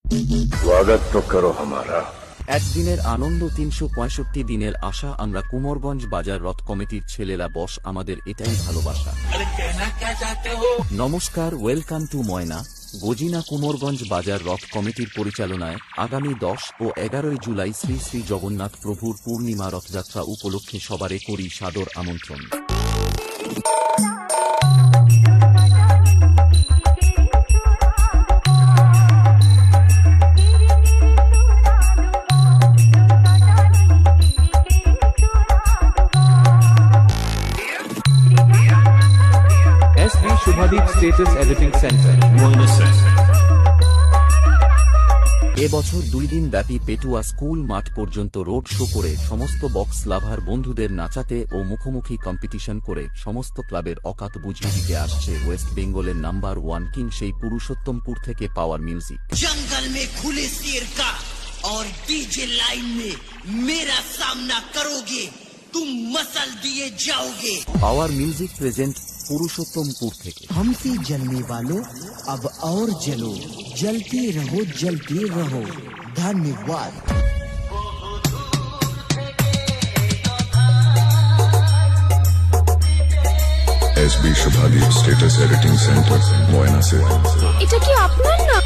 स्वागत तो करो हमारा। একদিনের আনন্দ ৩৬৫ দিনের আশা। আমরা কুমোরগঞ্জ বাজার রথ কমিটির ছেলেরা বস, আমাদের এটাই ভালোবাসা। নমস্কার, ওয়েলকাম টু ময়না গজিনা। কুমোরগঞ্জ বাজার রথ কমিটির পরিচালনায় আগামী 10 ও 11 জুলাই শ্রী শ্রী জগন্নাথ প্রভুর পূর্ণিমা রথযাত্রা উপলক্ষে সবারে করি সাদর আমন্ত্রণ। SB Shubhadeep Status Editing Center, Moina Sen। এবছর 2 দিন ব্যাপী পেটুয়া স্কুল মাঠ পর্যন্ত রোড শো করে সমস্ত বক্স লাভার বন্ধুদের নাচাতে ও মুখোমুখি কম্পিটিশন করে সমস্ত ক্লাবের অকাত বুঝিয়ে দিতে আসছে ওয়েস্ট বেঙ্গলের নাম্বার 1 কিং সেই পুরুষোত্তমপুর থেকে পাওয়ার মিউজিক। जंगल में खुले शेर का और डीजे लाइन में मेरा सामना करोगे, तुम मसल दिए जाओगे। পাওয়ার মিউজিক প্রেজেন্ট পুরুষোত্তমপুর থেকে। हमसे जलने वालों अब और जलो, जलते रहो, धन्यवाद। SB Shubhadeep Status Editing Center, Moina Sen। এটা কি আপনার না?